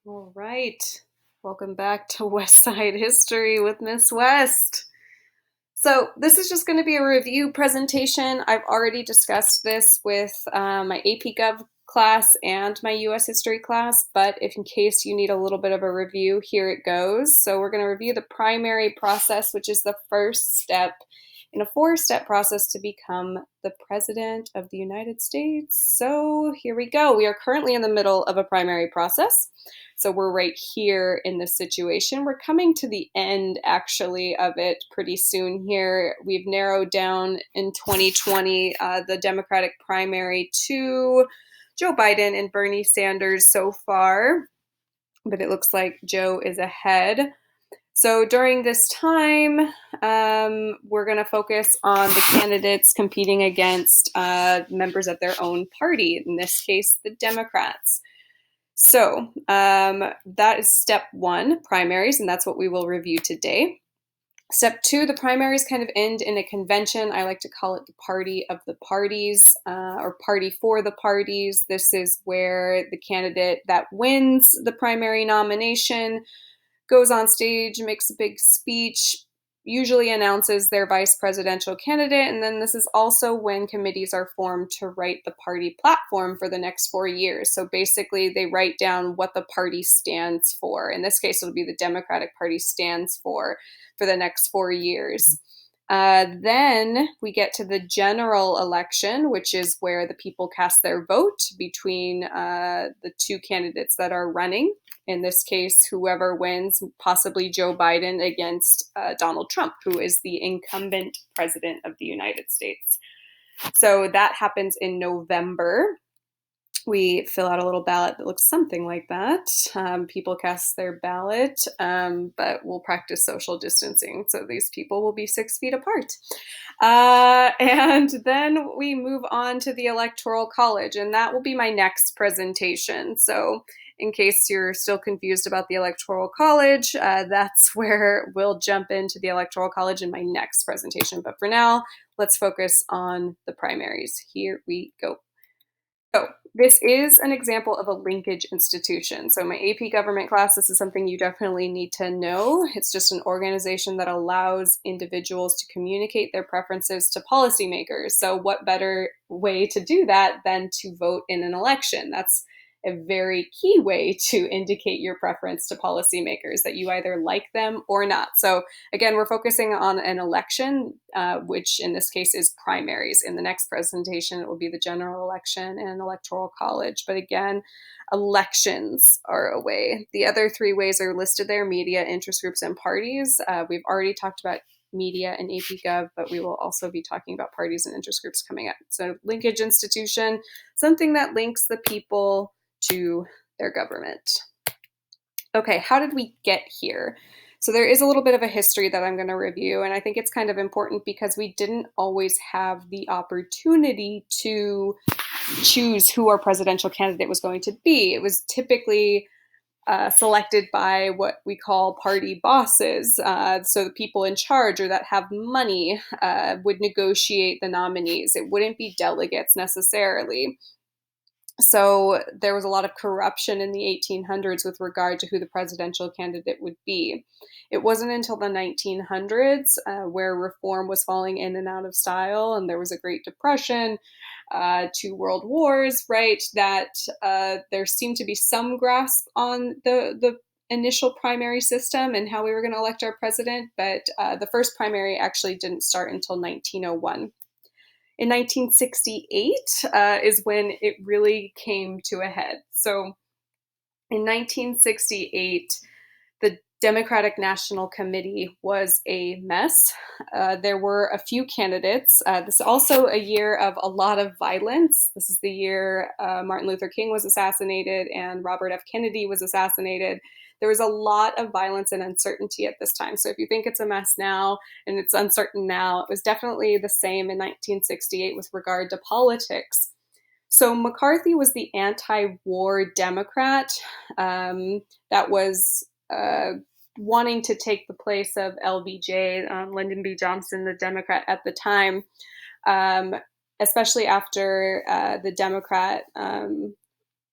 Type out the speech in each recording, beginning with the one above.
All right. Welcome back to West Side History with Miss West. So, this is just going to be a review presentation. I've already discussed this with my AP Gov class and my US History class, but if in case you need a little bit of a review, here it goes. So, we're going to review the primary process, which is the first step in a four-step process to become the President of the United States. So, here we go. We are currently in the middle of a primary process. So we're right here in this situation. We're coming to the end, actually, of it pretty soon here. We've narrowed down in 2020 the Democratic primary to Joe Biden and Bernie Sanders so far, but it looks like Joe is ahead. So during this time, we're going to focus on the candidates competing against members of their own party, in this case, the Democrats. So that is step one, primaries, and that's what we will review today. Step two, the primaries kind of end in a convention. I like to call it the party of the parties or party for the parties. This is where the candidate that wins the primary nomination goes on stage, makes a big speech, usually announces their vice presidential candidate, and then this is also when committees are formed to write the party platform for the next 4 years. So basically, they write down what the party stands for. In this case, it'll be the Democratic Party stands for the next 4 years. Then we get to the general election, which is where the people cast their vote between the two candidates that are running. In this case, whoever wins, possibly Joe Biden against Donald Trump, who is the incumbent president of the United States. So that happens in November. We fill out a little ballot that looks something like that. People cast their ballot, but we'll practice social distancing. So these people will be 6 feet apart. And then we move on to the Electoral College, and that will be my next presentation. So in case you're still confused about the Electoral College, that's where we'll jump into the Electoral College in my next presentation. But for now, let's focus on the primaries. Here we go. So this is an example of a linkage institution. So my AP government class, this is something you definitely need to know. It's just an organization that allows individuals to communicate their preferences to policymakers. So what better way to do that than to vote in an election? That's a very key way to indicate your preference to policymakers, that you either like them or not. So again, we're focusing on an election, which in this case is primaries. In the next presentation, it will be the general election and electoral college. But again, elections are a way. The other three ways are listed there: media, interest groups, and parties. We've already talked about media and AP Gov, but we will also be talking about parties and interest groups coming up. So linkage institution, something that links the people to their government. Okay, how did we get here? So there is a little bit of a history that I'm going to review, and I think it's kind of important because we didn't always have the opportunity to choose who our presidential candidate was going to be. It was typically selected by what we call party bosses. So the people in charge or that have money would negotiate the nominees. It wouldn't be delegates necessarily. So there was a lot of corruption in the 1800s with regard to who the presidential candidate would be. It wasn't until the 1900s where reform was falling in and out of style, and there was a Great Depression, 2 world wars, right, that there seemed to be some grasp on the initial primary system and how we were going to elect our president, but the first primary actually didn't start until 1901. In 1968 is when it really came to a head. So in 1968, the Democratic National Committee was a mess. There were a few candidates. This is also a year of a lot of violence. This is the year Martin Luther King was assassinated and Robert F. Kennedy was assassinated. There was a lot of violence and uncertainty at this time. So if you think it's a mess now and it's uncertain now, it was definitely the same in 1968 with regard to politics. So McCarthy was the anti-war Democrat that was wanting to take the place of LBJ, Lyndon B. Johnson, the Democrat at the time, especially after the Democrat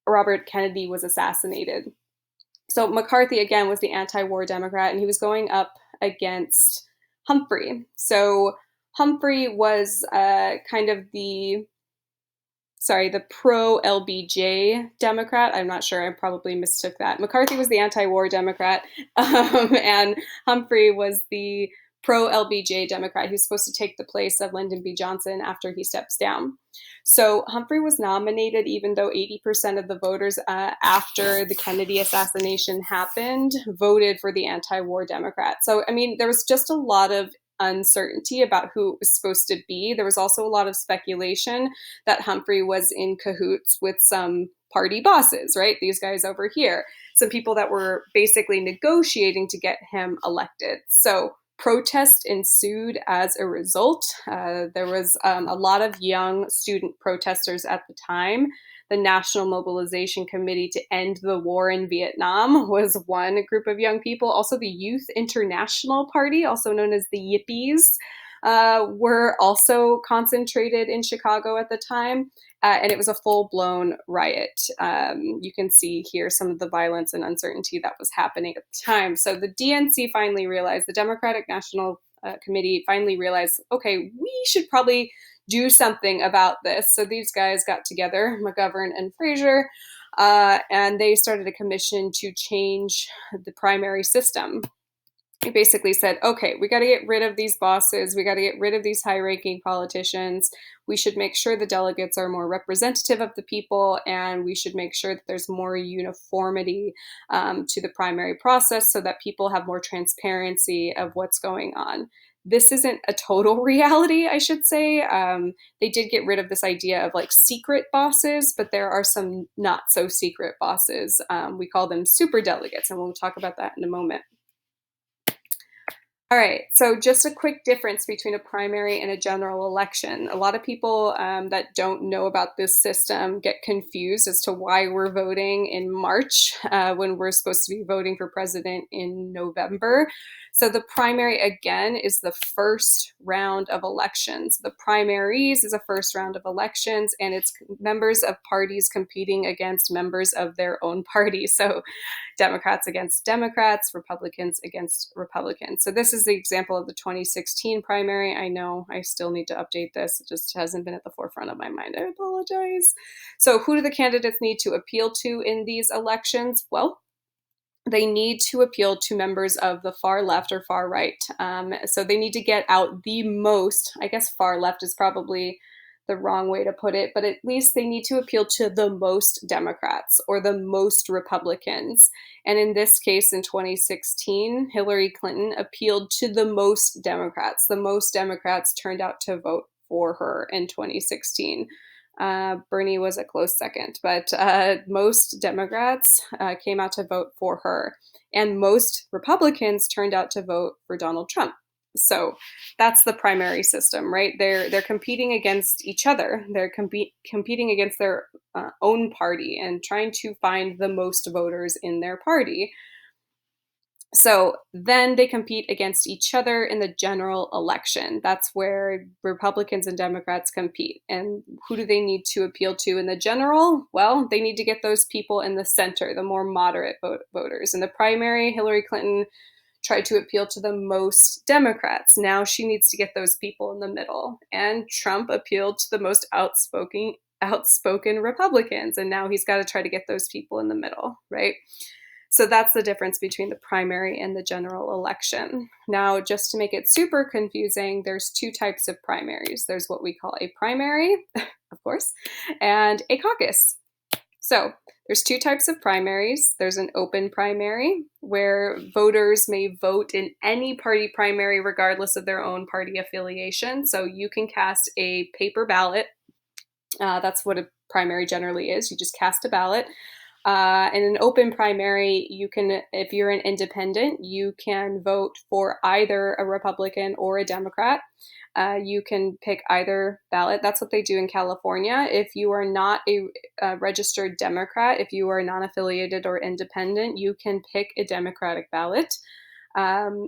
Robert Kennedy was assassinated. So McCarthy, again, was the anti-war Democrat, and he was going up against Humphrey. So Humphrey was kind of the pro-LBJ Democrat. I'm not sure. I probably mistook that. McCarthy was the anti-war Democrat, and Humphrey was the pro-LBJ Democrat who's supposed to take the place of Lyndon B. Johnson after he steps down. So Humphrey was nominated, even though 80% of the voters after the Kennedy assassination happened voted for the anti-war Democrat. So, I mean, there was just a lot of uncertainty about who it was supposed to be. There was also a lot of speculation that Humphrey was in cahoots with some party bosses, right? These guys over here, some people that were basically negotiating to get him elected. So protest ensued as a result. There was a lot of young student protesters at the time. The National Mobilization Committee to End the War in Vietnam was one group of young people. Also, the Youth International Party, also known as the Yippies, were also concentrated in Chicago at the time. And it was a full-blown riot. You can see here some of the violence and uncertainty that was happening at the time. So the DNC finally realized, the Democratic National Committee finally realized, okay, we should probably do something about this. So these guys got together, McGovern and Fraser, and they started a commission to change the primary system. He basically said, okay, we got to get rid of these bosses. We got to get rid of these high-ranking politicians. We should make sure the delegates are more representative of the people, and we should make sure that there's more uniformity to the primary process so that people have more transparency of what's going on. This isn't a total reality, I should say. They did get rid of this idea of like secret bosses, but there are some not so secret bosses. We call them super delegates, and we'll talk about that in a moment. All right, so just a quick difference between a primary and a general election. A lot of people that don't know about this system get confused as to why we're voting in March when we're supposed to be voting for president in November. So the primary, again, is the first round of elections. The primaries is a first round of elections, and it's members of parties competing against members of their own party. So Democrats against Democrats, Republicans against Republicans. So this is the example of the 2016 primary. I know I still need to update this. It just hasn't been at the forefront of my mind. I apologize. So who do the candidates need to appeal to in these elections? Well, they need to appeal to members of the far left or far right. So they need to get out the most, I guess far left is probably the wrong way to put it, but at least they need to appeal to the most Democrats or the most Republicans. And in this case, in 2016, Hillary Clinton appealed to the most Democrats. The most Democrats turned out to vote for her in 2016. Bernie was a close second, but most Democrats came out to vote for her, and most Republicans turned out to vote for Donald Trump. So that's the primary system, right? They're competing against each other. They're competing against their own party and trying to find the most voters in their party. So then they compete against each other in the general election. That's where Republicans and Democrats compete. And who do they need to appeal to in the general? Well, they need to get those people in the center, the more moderate voters. In the primary, Hillary Clinton tried to appeal to the most Democrats. Now she needs to get those people in the middle. And Trump appealed to the most outspoken Republicans. And now he's got to try to get those people in the middle, right? So that's the difference between the primary and the general election. Now, just to make it super confusing, there's two types of primaries. There's what we call a primary, of course, and a caucus. So there's two types of primaries. There's an open primary, where voters may vote in any party primary regardless of their own party affiliation. So you can cast a paper ballot. That's what a primary generally is. You just cast a ballot. In an open primary, you can, if you're an independent, you can vote for either a Republican or a Democrat. You can pick either ballot. That's what they do in California. If you are not a registered Democrat, if you are non-affiliated or independent, you can pick a Democratic ballot.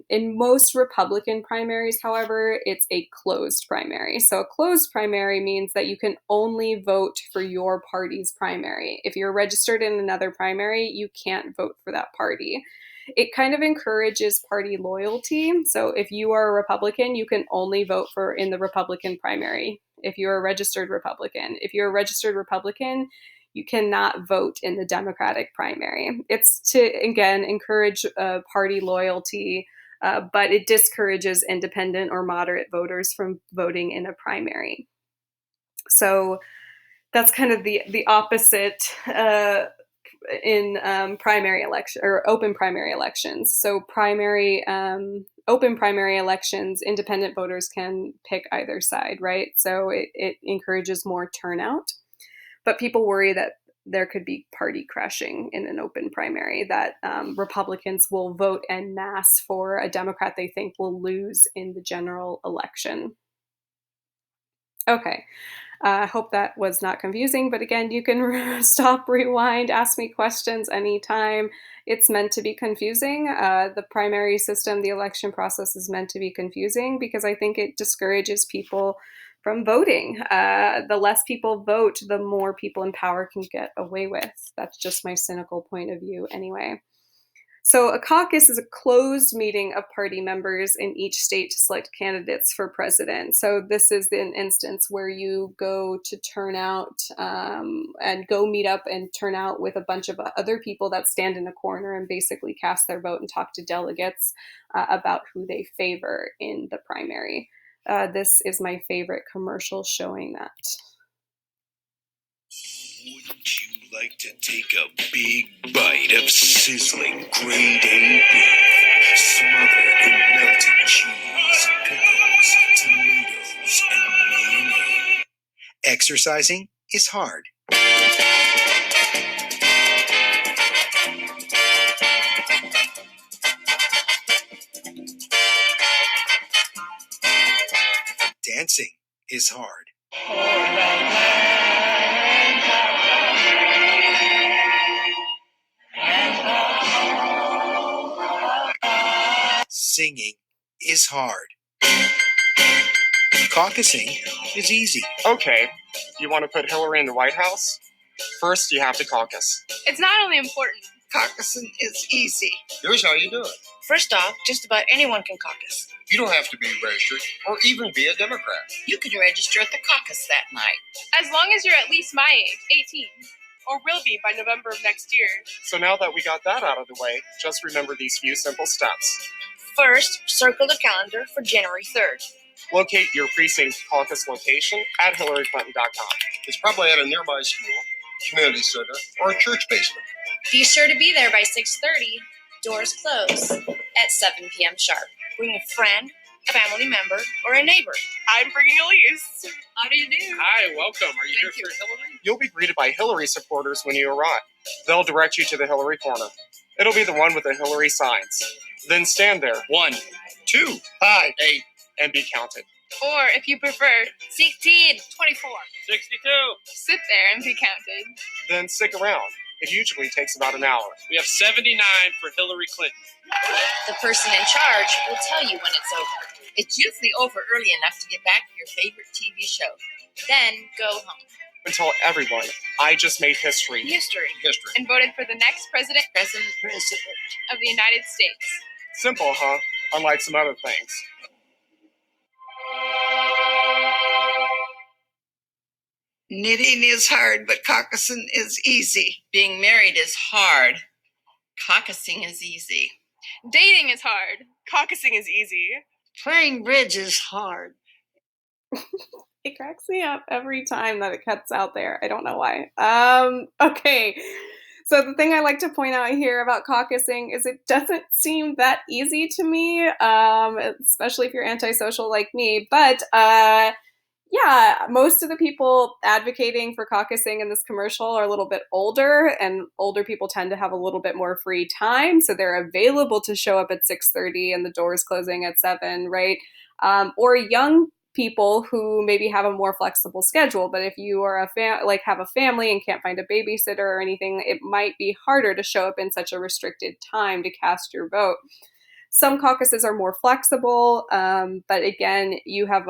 In most Republican primaries, however, it's a closed primary. So a closed primary means that you can only vote for your party's primary. If you're registered in another primary, you can't vote for that party. It kind of encourages party loyalty. So if you are a Republican, you can only vote for in the Republican primary. If you're a registered Republican, you cannot vote in the Democratic primary. It's to, again, encourage party loyalty, but it discourages independent or moderate voters from voting in a primary. So that's kind of the opposite in primary election or open primary elections. So open primary elections, independent voters can pick either side, right? So it encourages more turnout. But people worry that there could be party crashing in an open primary, that Republicans will vote en masse for a Democrat they think will lose in the general election. Okay, I hope that was not confusing, but again, you can stop, rewind, ask me questions anytime. It's meant to be confusing. The primary system, the election process is meant to be confusing because I think it discourages people from voting. The less people vote, the more people in power can get away with. That's just my cynical point of view anyway. So a caucus is a closed meeting of party members in each state to select candidates for president. So this is an instance where you go to turn out and go meet up and turn out with a bunch of other people that stand in a corner and basically cast their vote and talk to delegates about who they favor in the primary. This is my favorite commercial showing that. Wouldn't you like to take a big bite of sizzling grade A beef, smothered in melted cheese, pickles, tomatoes, and mayonnaise? Exercising is hard. Dancing is hard. Singing is hard. Caucusing is easy. Okay, you want to put Hillary in the White House? First, you have to caucus. It's not only important. Caucusing is easy. Here's how you do it. First off, just about anyone can caucus. You don't have to be registered or even be a Democrat. You can register at the caucus that night. As long as you're at least my age, 18, or will be by November of next year. So now that we got that out of the way, just remember these few simple steps. First, circle the calendar for January 3rd. Locate your precinct caucus location at HillaryClinton.com. It's probably at a nearby school, community center, or a church basement. Be sure to be there by 6:30. Doors close at 7 p.m. sharp. Bring a friend, a family member, or a neighbor. I'm bringing Elise. How do you do? Hi, welcome. Are you here Thank for Hillary? You'll be greeted by Hillary supporters when you arrive. They'll direct you to the Hillary corner. It'll be the one with the Hillary signs. Then stand there. 1, 2, 5, 8, and be counted. Or, if you prefer, 16, 24. 62. Sit there and be counted. Then stick around. It usually takes about an hour. We have 79 for Hillary Clinton. The person in charge will tell you when it's over. It's usually over early enough to get back to your favorite TV show. Then go home. And tell everyone, I just made history. History. And voted for the next president President. of the United States. Simple, huh? Unlike some other things. Knitting is hard, but caucusing is easy. Being married is hard. Caucusing is easy. Dating is hard. Caucusing is easy. Playing bridge is hard. It cracks me up every time that it cuts out there. I don't know why. Okay. So the thing I like to point out here about caucusing is it doesn't seem that easy to me, especially if you're antisocial like me. But yeah, most of the people advocating for caucusing in this commercial are a little bit older, and older people tend to have a little bit more free time, so they're available to show up at 6:30 and the doors closing at 7, right? Or young people who maybe have a more flexible schedule. But if you are have a family and can't find a babysitter or anything, it might be harder to show up in such a restricted time to cast your vote. Some caucuses are more flexible, but again, you have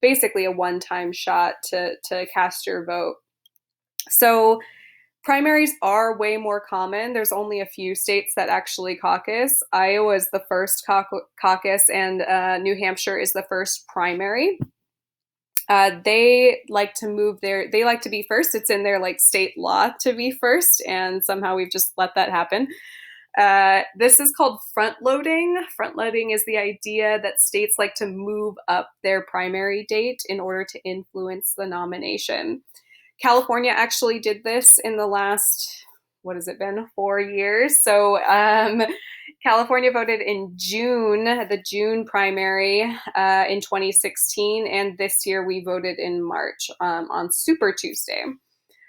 basically a one-time shot to cast your vote. So primaries are way more common. There's only a few states that actually caucus. Iowa is the first caucus, and New Hampshire is the first primary. They like to they like to be first. It's in their like state law to be first, and somehow we've just let that happen. This is called front loading. Front loading is the idea that states like to move up their primary date in order to influence the nomination. California actually did this in the last, what has it been, 4 years? So California voted in June, the June primary in 2016, and this year we voted in March on Super Tuesday.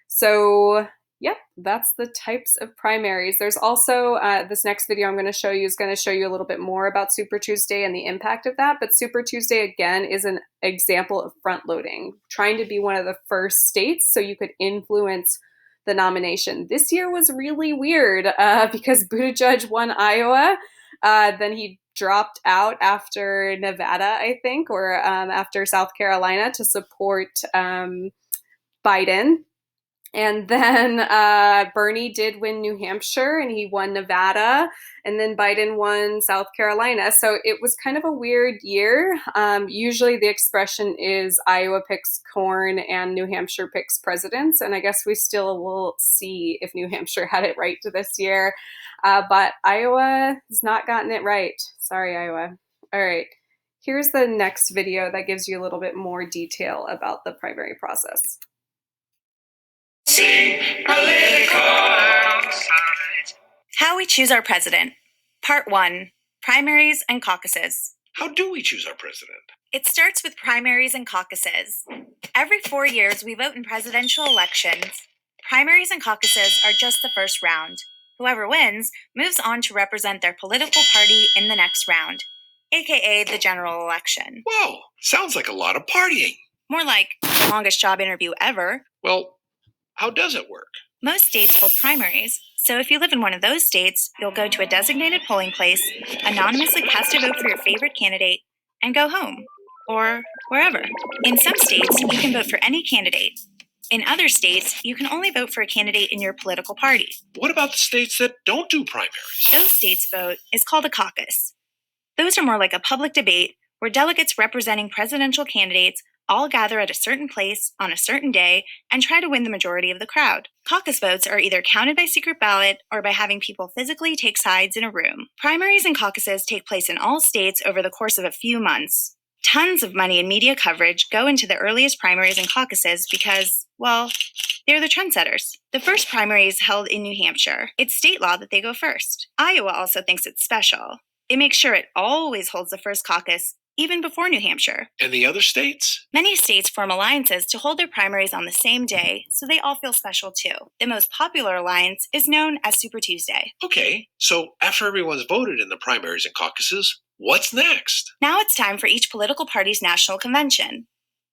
So yep, that's the types of primaries. There's also, this next video I'm going to show you is going to show you a little bit more about Super Tuesday and the impact of that. But Super Tuesday, again, is an example of front loading, trying to be one of the first states so you could influence the nomination. This year was really weird because Buttigieg won Iowa. Then he dropped out after Nevada, I think, or after South Carolina to support Biden. And then Bernie did win New Hampshire and he won Nevada, and then Biden won South Carolina. So it was kind of a weird year. Usually the expression is Iowa picks corn and New Hampshire picks presidents. And I guess we still will see if New Hampshire had it right this year. But Iowa has not gotten it right. Sorry, Iowa. All right. Here's the next video that gives you a little bit more detail about the primary process. How we choose our president. Part 1. Primaries and Caucuses. How do we choose our president? It starts with primaries and caucuses. Every 4 years, we vote in presidential elections. Primaries and caucuses are just the first round. Whoever wins moves on to represent their political party in the next round, aka the general election. Whoa, sounds like a lot of partying. More like the longest job interview ever. Well, how does it work? Most states hold primaries, so if you live in one of those states, you'll go to a designated polling place, anonymously cast a vote for your favorite candidate, and go home. Or wherever. In some states, you can vote for any candidate. In other states, you can only vote for a candidate in your political party. What about the states that don't do primaries? Those states' vote is called a caucus. Those are more like a public debate where delegates representing presidential candidates all gather at a certain place on a certain day and try to win the majority of the crowd. Caucus votes are either counted by secret ballot or by having people physically take sides in a room. Primaries and caucuses take place in all states over the course of a few months. Tons of money and media coverage go into the earliest primaries and caucuses because, well, they're the trendsetters. The first primary is held in New Hampshire. It's state law that they go first. Iowa also thinks it's special. It makes sure it always holds the first caucus, even before New Hampshire. And the other states? Many states form alliances to hold their primaries on the same day, so they all feel special too. The most popular alliance is known as Super Tuesday. Okay, so after everyone's voted in the primaries and caucuses, what's next? Now it's time for each political party's national convention.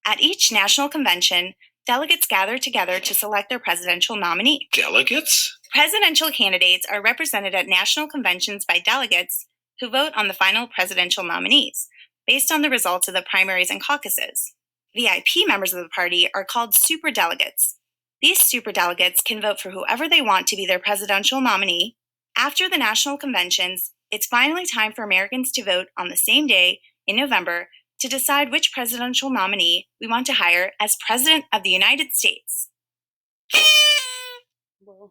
At each national convention, delegates gather together to select their presidential nominee. Delegates? Presidential candidates are represented at national conventions by delegates who vote on the final presidential nominees, based on the results of the primaries and caucuses. VIP members of the party are called superdelegates. These superdelegates can vote for whoever they want to be their presidential nominee. After the national conventions, it's finally time for Americans to vote on the same day in November to decide which presidential nominee we want to hire as President of the United States. All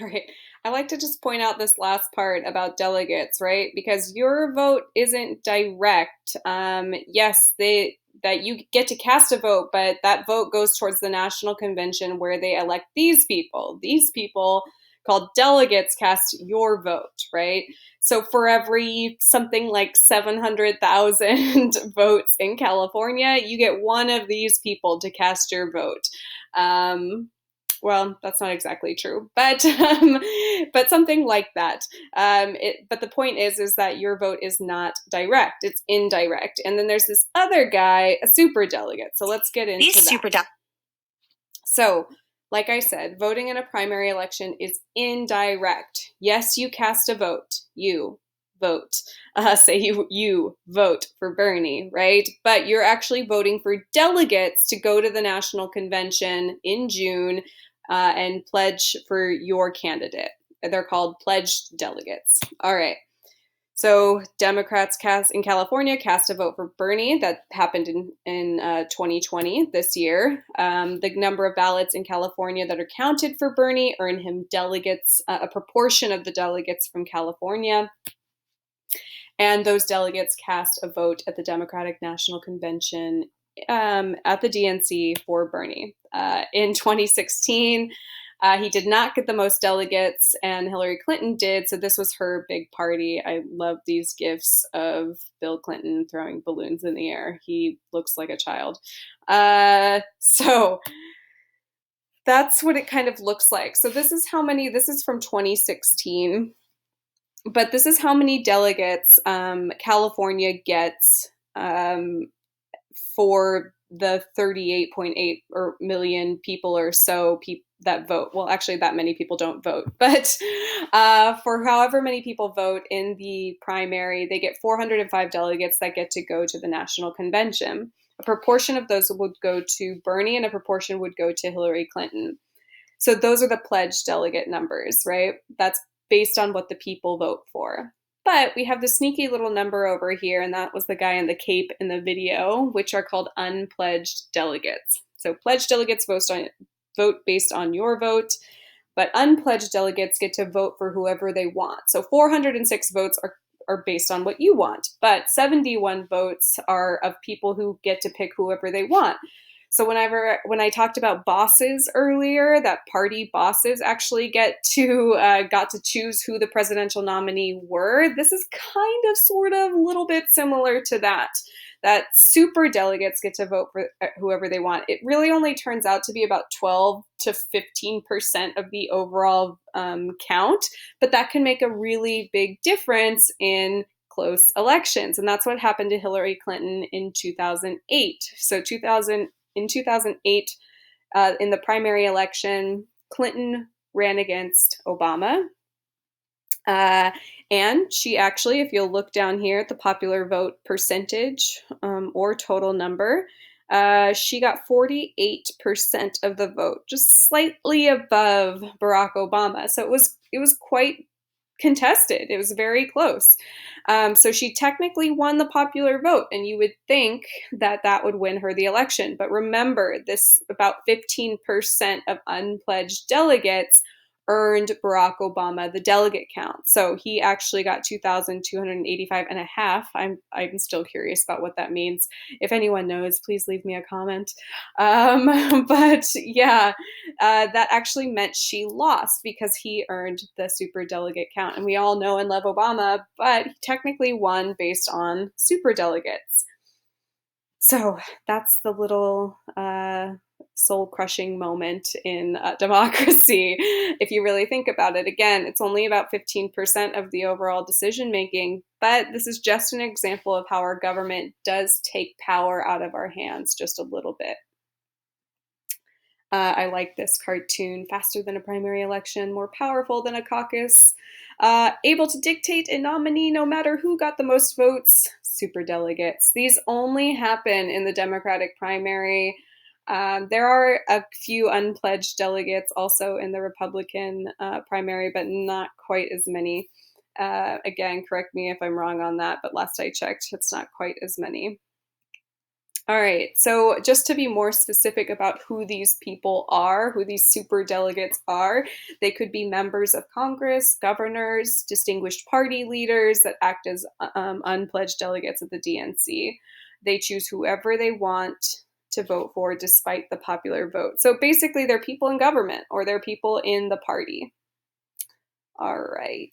right. I like to just point out this last part about delegates, right? Because your vote isn't direct. Yes, that you get to cast a vote, but that vote goes towards the national convention where they elect these people. These people, called delegates, cast your vote, right? So for every something like 700,000 votes in California, you get one of these people to cast your vote. Well, that's not exactly true, but something like that. But the point is that your vote is not direct; it's indirect. And then there's this other guy, a super delegate. So let's get into that. So Like I said, voting in a primary election is indirect. Yes, you cast a vote. You vote. You vote for Bernie, right? But you're actually voting for delegates to go to the national convention in June and pledge for your candidate. They're called pledged delegates. All right. So Democrats in California cast a vote for Bernie. That happened in 2020 this year. The number of ballots in California that are counted for Bernie earn him delegates, a proportion of the delegates from California. And those delegates cast a vote at the Democratic National Convention at the DNC for Bernie. In 2016, he did not get the most delegates, and Hillary Clinton did. So this was her big party. I love these gifs of Bill Clinton throwing balloons in the air. He looks like a child. So that's what it kind of looks like. So this is from 2016. But this is how many delegates California gets for the 38.8 million people or so that vote. Well, actually, that many people don't vote, but for however many people vote in the primary, they get 405 delegates that get to go to the national convention. A proportion of those would go to Bernie, and a proportion would go to Hillary Clinton. So those are the pledged delegate numbers, right? That's based on what the people vote for. But we have the sneaky little number over here, and that was the guy in the cape in the video, which are called unpledged delegates. So pledged delegates vote based on your vote, but unpledged delegates get to vote for whoever they want. So 406 votes are based on what you want, but 71 votes are of people who get to pick whoever they want. So when I talked about bosses earlier, that party bosses actually got to choose who the presidential nominee were. This is kind of, sort of, a little bit similar to that. That super delegates get to vote for whoever they want. It really only turns out to be about 12 to 15% of the overall count, but that can make a really big difference in close elections. And that's what happened to Hillary Clinton in 2008. So in 2008, in the primary election, Clinton ran against Obama. And she actually, if you'll look down here at the popular vote percentage or total number, she got 48% of the vote, just slightly above Barack Obama. So it was quite contested. It was very close. So she technically won the popular vote, and you would think that that would win her the election. But remember, this about 15% of unpledged delegates earned Barack Obama the delegate count. So he actually got 2,285 and a half. I'm still curious about what that means. If anyone knows, please leave me a comment. But yeah, that actually meant she lost because he earned the super delegate count. And we all know and love Obama, but he technically won based on super delegates. So that's the little soul-crushing moment in democracy. If you really think about it, again, it's only about 15% of the overall decision-making, but this is just an example of how our government does take power out of our hands just a little bit. I like this cartoon. Faster than a primary election, more powerful than a caucus, able to dictate a nominee no matter who got the most votes, super delegates. These only happen in the Democratic primary. There are a few unpledged delegates also in the Republican primary, but not quite as many. Again, correct me if I'm wrong on that, but last I checked, it's not quite as many. All right, so just to be more specific about who these people are, who these super delegates are, they could be members of Congress, governors, distinguished party leaders that act as unpledged delegates at the DNC. They choose whoever they want to vote for despite the popular vote. So basically, they're people in government or they're people in the party. All right.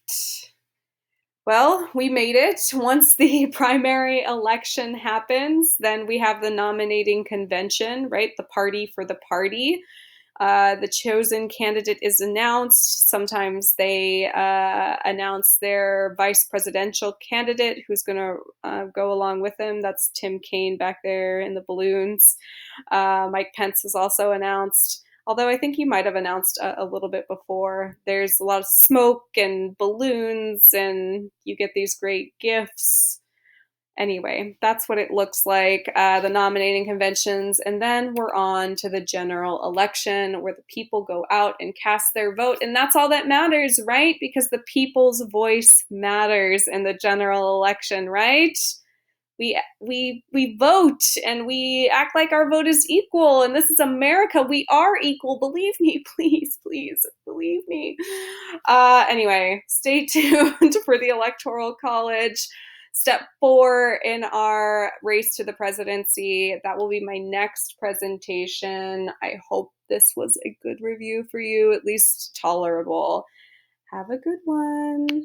Well, we made it. Once the primary election happens, then we have the nominating convention, right? The party for the party. The chosen candidate is announced. Sometimes they announce their vice presidential candidate who's going to go along with them. That's Tim Kaine back there in the balloons. Mike Pence is also announced. Although I think he might have announced a little bit before. There's a lot of smoke and balloons, and you get these great gifts. Anyway, that's what it looks like, the nominating conventions. And then we're on to the general election where the people go out and cast their vote. And that's all that matters, right? Because the people's voice matters in the general election, right? We vote and we act like our vote is equal, and this is America. We are equal. Believe me, please, please believe me. Anyway, stay tuned for the Electoral College. Step 4 in our race to the presidency. That will be my next presentation. I hope this was a good review for you, at least tolerable. Have a good one.